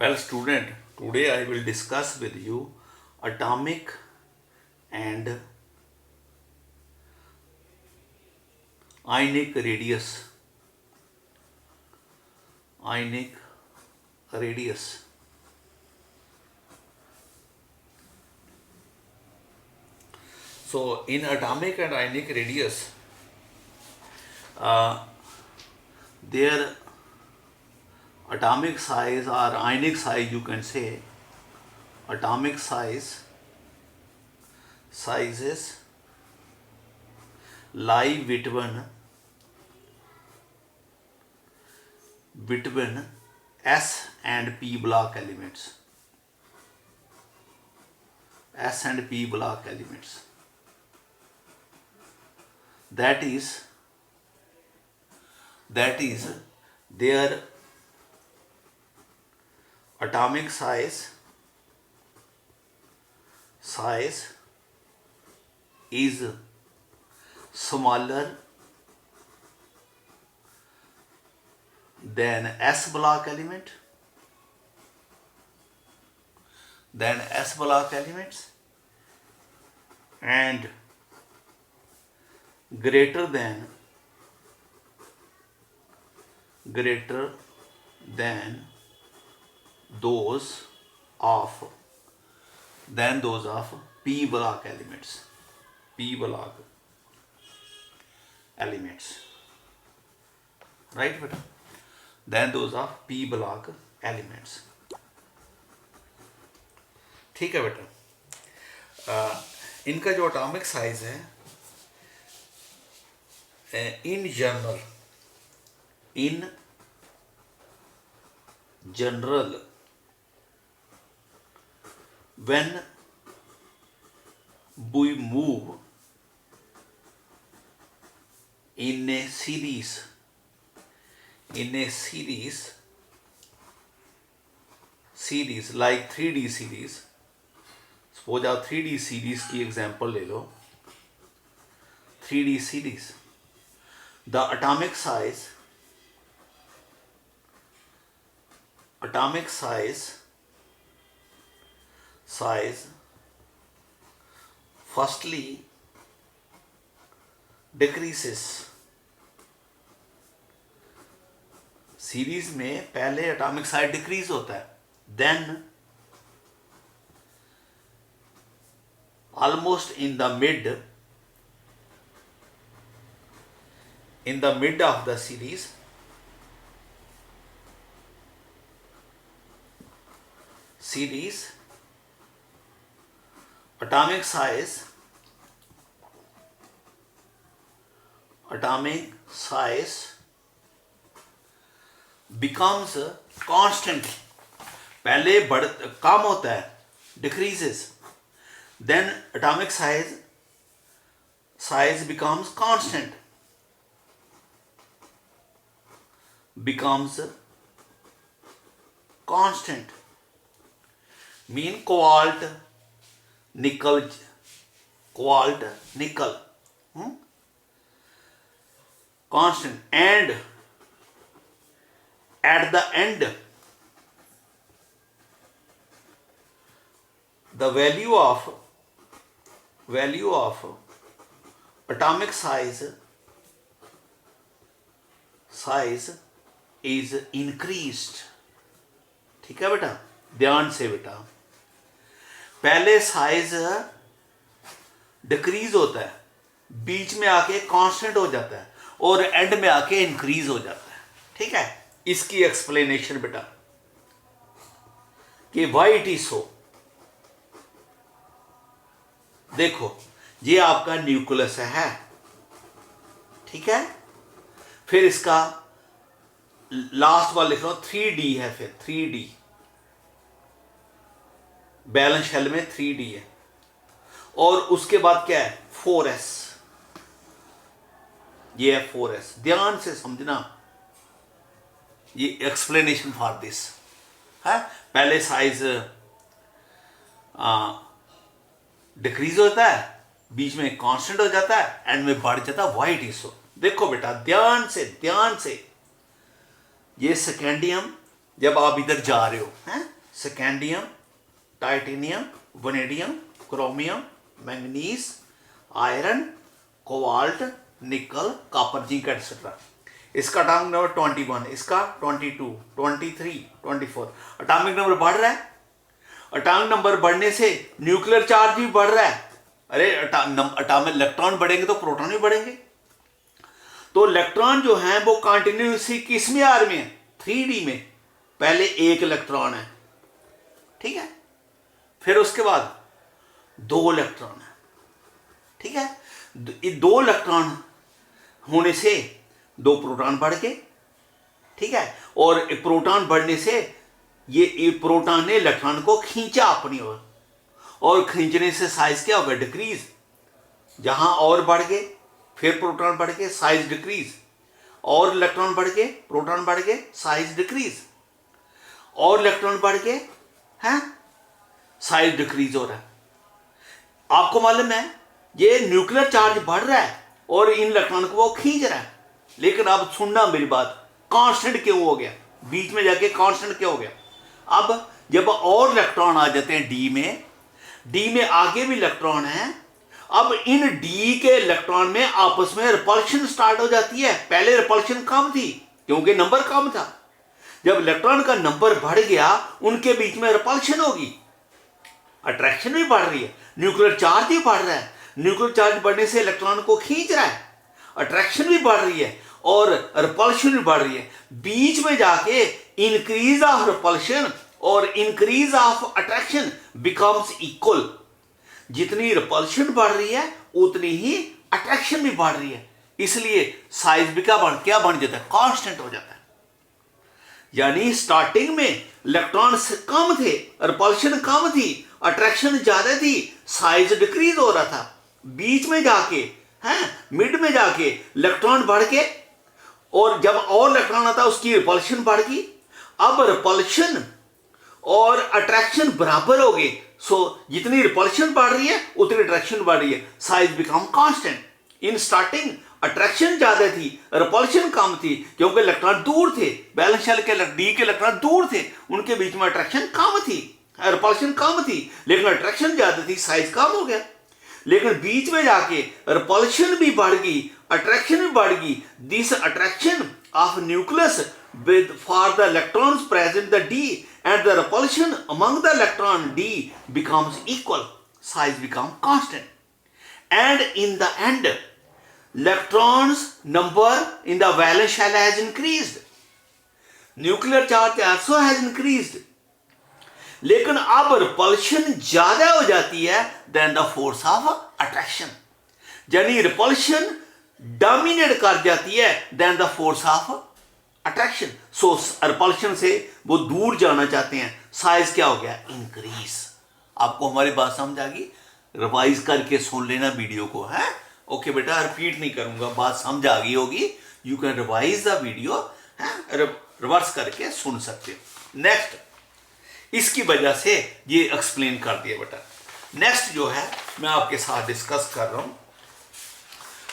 Well, student, today I will discuss with you atomic and ionic radius. Ionic radius. So, in atomic and ionic radius, their atomic size or ionic size, you can say, atomic sizes lie between S and P block elements. S and P block elements. That is their atomic size is smaller than S block elements and greater than those of P block elements. Right, beta? Than those of P block elements. ठीक है बेटा. इनका जो atomic size है in general when we move in a series like 3D series. Suppose आप 3D series की example ले लो. 3D series, the atomic size firstly decreases. Series में पहले एटॉमिक साइज डिक्रीज होता है, then almost in the mid of the series atomic size becomes constant. पहले कम होता है, decreases, then atomic size becomes constant, mean cobalt nickel constant, and at the end the value of atomic size is increased. ठीक है बेटा, ध्यान से बेटा. पहले साइज डिक्रीज होता है, बीच में आके कांस्टेंट हो जाता है और एंड में आके इंक्रीज हो जाता है. ठीक है, इसकी एक्सप्लेनेशन बेटा कि व्हाई इट इज सो. देखो, ये आपका न्यूक्लियस है, ठीक है. फिर इसका लास्ट वाला लिख लो 3D है, फिर 3D बैलेंस शेल में 3D है, और उसके बाद क्या है 4S. ये है 4S. ध्यान से समझना, ये एक्सप्लेनेशन फॉर दिस है. पहले साइज डिक्रीज होता है, बीच में कांस्टेंट हो जाता है, एंड में बढ़ जाता है. Why it is so. देखो बेटा, ध्यान से ये सेकेंडियम जब आप इधर जा रहे हो हैं, scandium, titanium, vanadium, chromium, manganese, iron, cobalt, निकल, कॉपर, जिंक एटसेट्रा। इसका अटॉमिक नंबर 21, इसका 22, 23, 24। अटॉमिक नंबर बढ़ रहा है। अटॉमिक नंबर बढ़ने से न्यूक्लियर चार्ज भी बढ़ रहा है। अरे अटॉमिक इलेक्ट्रॉन बढ़ेंगे तो प्रोटॉन भी बढ़ेंगे। तो इलेक्ट्रॉन जो है वो कंटिन्यूसली किस में आर में है? 3D में। पहले एक इलेक्ट्रॉन है, ठीक है, फिर उसके बाद 2 इलेक्ट्रॉन है, ठीक है। दो इलेक्ट्रॉन होने से 2 प्रोटॉन बढ़ गए, ठीक है। और प्रोटॉन बढ़ने से ये प्रोटॉन ने इलेक्ट्रॉन को खींचा अपनी ओर, और खींचने से साइज क्या होगा? डिक्रीज। जहां और बढ़ गए, फिर प्रोटॉन बढ़ गए, साइज डिक्रीज। और इलेक्ट्रॉन बढ़ गए, प्रोटॉन बढ़ गए, साइज डिक्रीज। और इलेक्ट्रॉन बढ़ गए हैं, साइज डिक्रीज हो रहा है। आपको मालूम है ये न्यूक्लियर चार्ज बढ़ रहा है और इन इलेक्ट्रॉन को वो खींच रहा है। लेकिन अब सुनना मेरी बात, कांस्टेंट क्यों हो गया? बीच में जाके कांस्टेंट क्यों हो गया? अब जब और इलेक्ट्रॉन आ जाते हैं डी में आगे भी इलेक्ट्रॉन है, अब इन डी के इलेक्ट्रॉन में आपस में रिपल्शन स्टार्ट हो जाती है। पहले रिपल्शन कम थी क्योंकि नंबर कम था। जब इलेक्ट्रॉन का नंबर बढ़ गया, उनके बीच में रिपल्शन होगी, अट्रैक्शन भी बढ़ रही है, न्यूक्लियर चार्ज भी बढ़ रहा है। न्यूक्लियर चार्ज बढ़ने से इलेक्ट्रॉन को खींच रहा है, अट्रैक्शन भी बढ़ रही है और रिपल्शन भी बढ़ रही है। बीच में जाके इंक्रीज ऑफ रिपल्शन और increase of attraction becomes equal. जितनी रिपल्शन बढ़ रही है उतनी ही अट्रैक्शन भी बढ़ रही है, इसलिए साइज भी क्या बन जाता है? कांस्टेंट हो जाता है। यानी स्टार्टिंग में इलेक्ट्रॉन कम थे, रिपल्शन कम थी, अट्रैक्शन ज्यादा थी, साइज डिक्रीज हो रहा था। बीच में जाके मिड में जाके इलेक्ट्रॉन बढ़ के, और जब और इलेक्ट्रॉन आता उसकी रिपल्शन बढ़ गई। अब रिपल्शन और अट्रैक्शन बराबर हो गए, सो जितनी रिपल्शन बढ़ रही है उतनी अट्रैक्शन बढ़ रही है, size become constant. In starting attraction ज्यादा थी, रिपल्शन कम थी, क्योंकि इलेक्ट्रॉन दूर थे, बैलेंस शेल के डी के इलेक्ट्रॉन दूर थे, उनके बीच में अट्रैक्शन कम थी, रिपल्शन कम थी, लेकिन अट्रैक्शन ज्यादा थी, साइज कम हो गया। लेकिन बीच में जाके रिपल्शन भी बढ़ गई, अट्रैक्शन भी बढ़ गई। This attraction of nucleus with for the electrons present the d and the repulsion among the electron d becomes equal, size become constant, and in the end electrons number in the valence shell has increased, nuclear charge also has increased, लेकिन अब repulsion ज्यादा हो जाती है than the force of attraction, यानी repulsion dominate कर जाती है than the force of attraction. So repulsion से वो दूर जाना चाहते हैं, साइज क्या हो गया? इंक्रीज। आपको हमारी बात समझ आ गई? रिवाइज करके सुन लेना वीडियो को, है ओके बेटा, रिपीट नहीं करूंगा, बात समझ आ गई होगी। You can revise the video, reverse करके सुन सकते हो। नेक्स्ट, इसकी वजह से ये एक्सप्लेन कर दिया बेटा। नेक्स्ट जो है मैं आपके साथ डिस्कस कर रहा हूं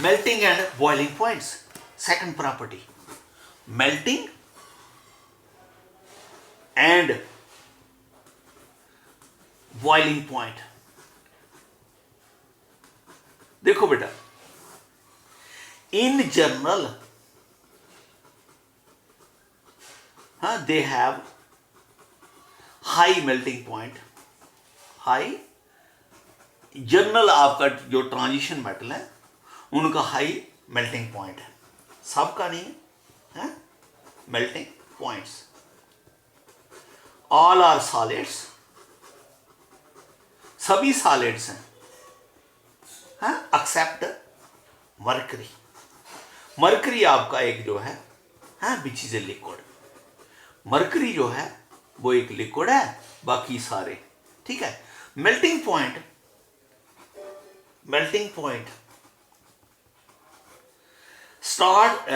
melting and boiling points. Second property, melting and boiling point. देखो बेटा, in general they have high melting point, high general आपका जो ट्रांजिशन मेटल है उनका हाई मेल्टिंग पॉइंट है, सबका नहीं है, melting points. All are solids, सभी सॉलिड्स हैं, एक्सेप्ट मरकरी। मरकरी आपका एक जो है which is a liquid. Mercury जो है वो एक लिक्विड है, बाकी सारे ठीक है। Melting point, melting point start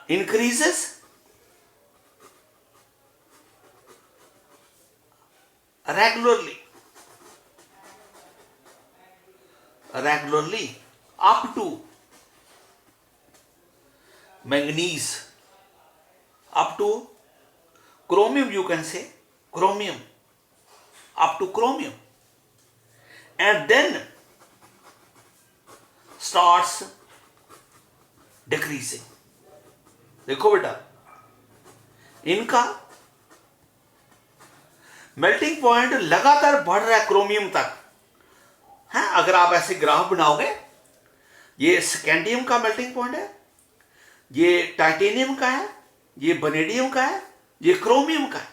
increases regularly up to manganese, up to chromium, you can say chromium, up to chromium, and then starts decreasing. देखो बेटा, इनका मेल्टिंग पॉइंट लगातार बढ़ रहा है क्रोमियम तक है। अगर आप ऐसे ग्राफ बनाओगे, ये स्कैंडियम का मेल्टिंग पॉइंट है, ये टाइटेनियम का है, ये वनेडियम का है, ये क्रोमियम का है।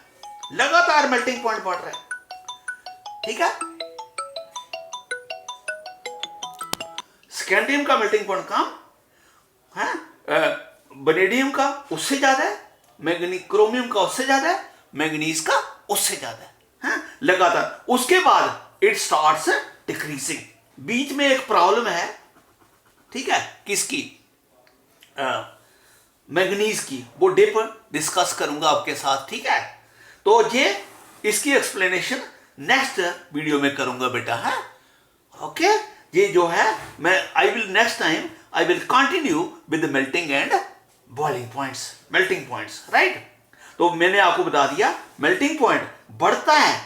लगातार मेल्टिंग पॉइंट बढ़ रहा है, ठीक है। स्कैंडियम का मेल्टिंग पॉइंट कम है, वनेडियम का उससे ज्यादा है, क्रोमियम का उससे ज्यादा है, मैंगनीज का उससे ज्यादा है, लगातार। उसके बाद इट स्टार्ट्स डिक्रीजिंग। बीच में एक प्रॉब्लम है, ठीक है, किसकी? मैंगनीज की। वो डिप डिस्कस करूंगा आपके साथ, ठीक है। तो ये इसकी एक्सप्लेनेशन नेक्स्ट वीडियो में करूंगा बेटा, है ओके। ये जो है मैं I will next time I will continue with melting and boiling points, melting points, right. तो मैंने आपको बता दिया मेल्टिंग पॉइंट बढ़ता है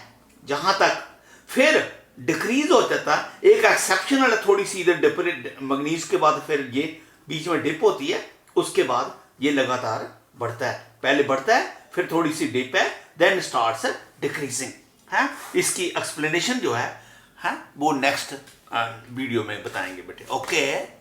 जहां तक, फिर डिक्रीज हो जाता है। एक एक्सेप्शनल थोड़ी सी इधर डिप, मैंगनीज के बाद फिर ये बीच में डिप होती है, उसके बाद ये लगातार बढ़ता है। पहले बढ़ता है, फिर थोड़ी सी डिप है, देन स्टार्ट्स डिक्रीजिंग, है। इसकी एक्सप्लेनेशन जो है वो नेक्स्ट वीडियो में बताएंगे बेटे, ओके।